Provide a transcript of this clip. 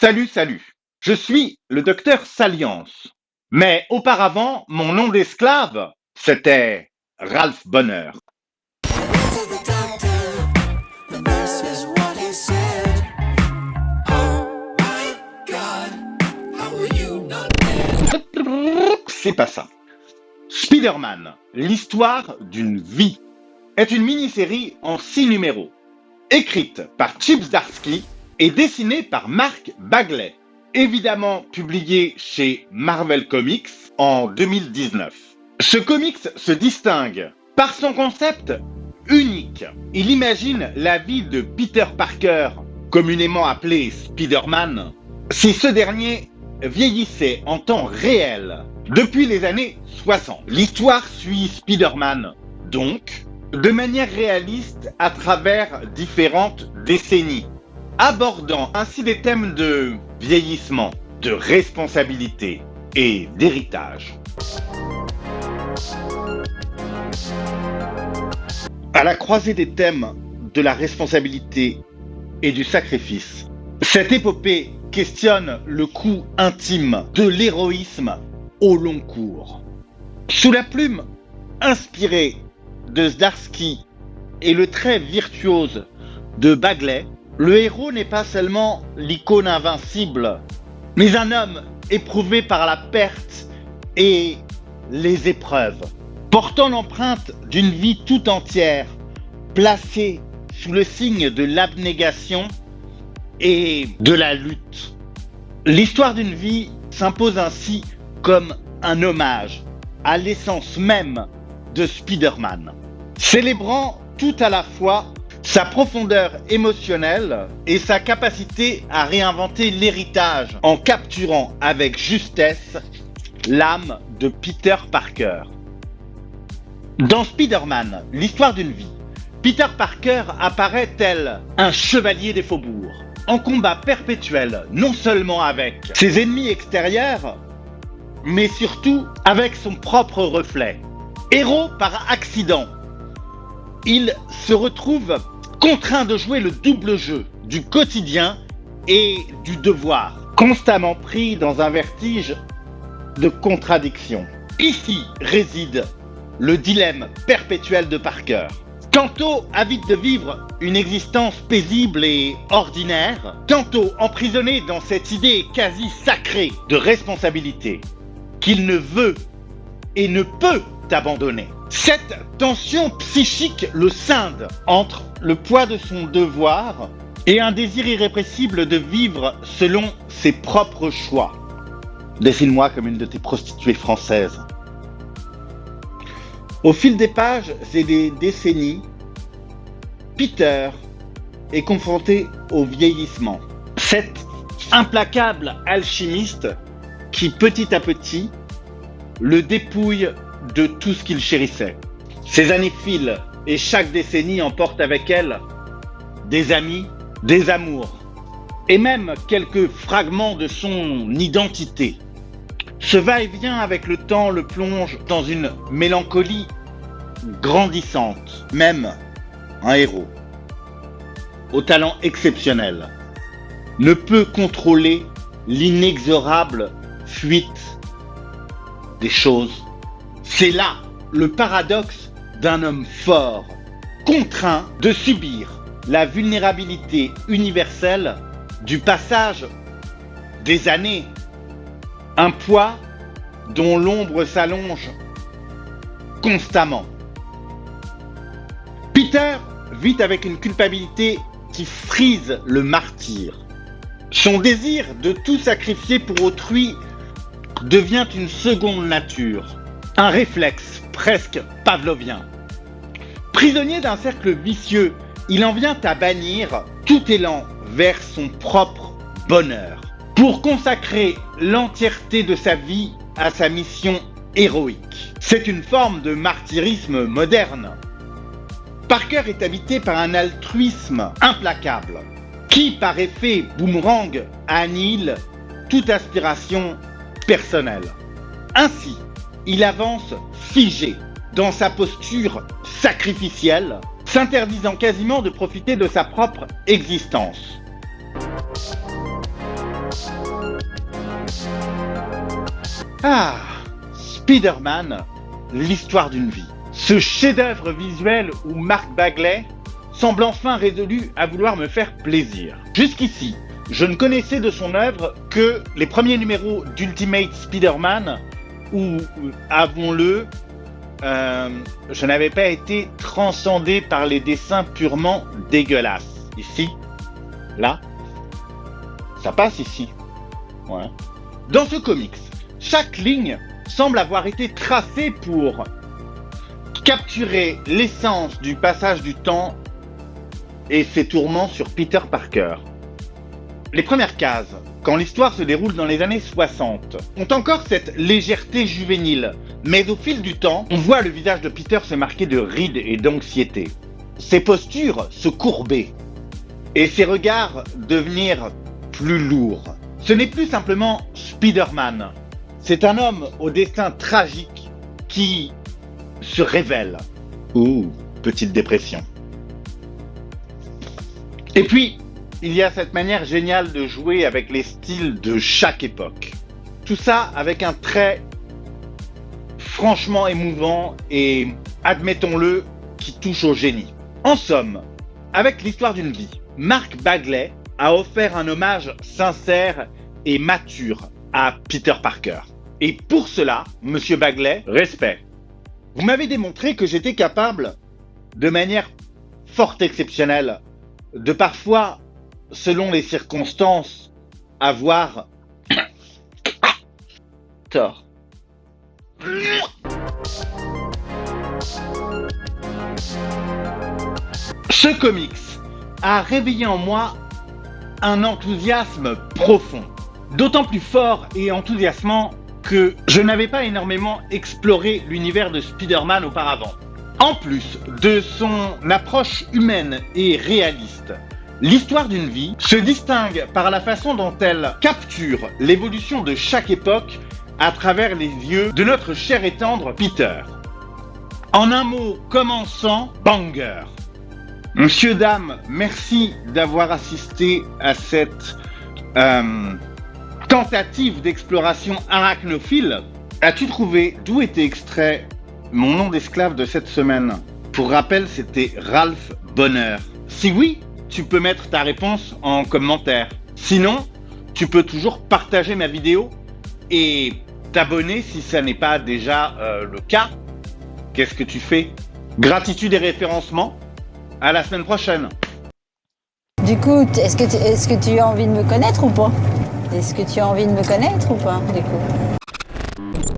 Salut. Je suis le docteur Salience. Mais auparavant, mon nom d'esclave, c'était Ralph Bonheur. To the doctor, the nurse is what he said. Oh my God, how are you not dead? C'est pas ça. Spider-Man, l'histoire d'une vie, est une mini-série en 6 numéros, écrite par Chip Zdarsky et dessinée par Mark Bagley, évidemment publiée chez Marvel Comics en 2019. Ce comics se distingue par son concept unique. Il imagine la vie de Peter Parker, communément appelé Spider-Man, si ce dernier vieillissait en temps réel depuis les années 60. L'histoire suit Spider-Man, donc, de manière réaliste à travers différentes décennies, abordant ainsi des thèmes de vieillissement, de responsabilité et d'héritage. À la croisée des thèmes de la responsabilité et du sacrifice, cette épopée questionne le coût intime de l'héroïsme au long cours. Sous la plume inspirée de Zdarsky et le trait virtuose de Bagley, le héros n'est pas seulement l'icône invincible, mais un homme éprouvé par la perte et les épreuves, portant l'empreinte d'une vie tout entière, placée sous le signe de l'abnégation et de la lutte. L'histoire d'une vie s'impose ainsi comme un hommage à l'essence même de Spider-Man, célébrant tout à la fois sa profondeur émotionnelle et sa capacité à réinventer l'héritage en capturant avec justesse l'âme de Peter Parker. Dans Spider-Man, l'histoire d'une vie, Peter Parker apparaît tel un chevalier des faubourgs, en combat perpétuel non seulement avec ses ennemis extérieurs, mais surtout avec son propre reflet. Héros par accident, il se retrouve contraint de jouer le double jeu du quotidien et du devoir, constamment pris dans un vertige de contradiction. Ici réside le dilemme perpétuel de Parker. Tantôt avide de vivre une existence paisible et ordinaire, tantôt emprisonné dans cette idée quasi sacrée de responsabilité qu'il ne veut et ne peut abandonner. Cette tension psychique le scinde entre le poids de son devoir et un désir irrépressible de vivre selon ses propres choix. Dessine-moi comme une de tes prostituées françaises. Au fil des pages et des décennies, Peter est confronté au vieillissement. Cet implacable alchimiste qui, petit à petit, le dépouille de tout ce qu'il chérissait. Ces années filent et chaque décennie emporte avec elle des amis, des amours et même quelques fragments de son identité. Ce va-et-vient avec le temps le plonge dans une mélancolie grandissante. Même un héros, au talent exceptionnel, ne peut contrôler l'inexorable fuite des choses. C'est là le paradoxe d'un homme fort, contraint de subir la vulnérabilité universelle du passage des années, un poids dont l'ombre s'allonge constamment. Peter vit avec une culpabilité qui frise le martyr. Son désir de tout sacrifier pour autrui devient une seconde nature, un réflexe presque pavlovien. Prisonnier d'un cercle vicieux, il en vient à bannir tout élan vers son propre bonheur, pour consacrer l'entièreté de sa vie à sa mission héroïque. C'est une forme de martyrisme moderne. Parker est habité par un altruisme implacable, qui, par effet boomerang, annihile toute aspiration personnelle. Ainsi, il avance figé dans sa posture sacrificielle, s'interdisant quasiment de profiter de sa propre existence. Ah, Spider-Man, l'histoire d'une vie. Ce chef-d'œuvre visuel où Mark Bagley semble enfin résolu à vouloir me faire plaisir. Jusqu'ici, je ne connaissais de son œuvre que les premiers numéros d'Ultimate Spider-Man où, avouons-le, je n'avais pas été transcendé par les dessins purement dégueulasses. Ici, là, ça passe ici. Ouais. Dans ce comics, chaque ligne semble avoir été tracée pour capturer l'essence du passage du temps et ses tourments sur Peter Parker. Les premières cases, quand l'histoire se déroule dans les années 60, ont encore cette légèreté juvénile, mais au fil du temps, on voit le visage de Peter se marquer de rides et d'anxiété. Ses postures se courber et ses regards devenir plus lourds. Ce n'est plus simplement Spider-Man, c'est un homme au destin tragique qui se révèle. Ouh, petite dépression. Et puis, il y a cette manière géniale de jouer avec les styles de chaque époque. Tout ça avec un trait franchement émouvant et, admettons-le, qui touche au génie. En somme, avec l'histoire d'une vie, Mark Bagley a offert un hommage sincère et mature à Peter Parker. Et pour cela, Monsieur Bagley, respect. Vous m'avez démontré que j'étais capable, de manière fort exceptionnelle, de parfois, selon les circonstances, avoir tort. Ce comics a réveillé en moi un enthousiasme profond, d'autant plus fort et enthousiasmant que je n'avais pas énormément exploré l'univers de Spider-Man auparavant. En plus de son approche humaine et réaliste, l'histoire d'une vie se distingue par la façon dont elle capture l'évolution de chaque époque à travers les yeux de notre cher et tendre Peter. En un mot commençant, banger. Monsieur, dame, merci d'avoir assisté à cette tentative d'exploration arachnophile. As-tu trouvé d'où était extrait mon nom d'esclave de cette semaine? Pour rappel, c'était Ralph Bonheur. Si oui, tu peux mettre ta réponse en commentaire. Sinon, tu peux toujours partager ma vidéo et t'abonner si ça n'est pas déjà le cas. Qu'est-ce que tu fais? Gratitude et référencement. À la semaine prochaine. Du coup, est-ce que tu as envie de me connaître ou pas? Est-ce que tu as envie de me connaître ou pas, du coup?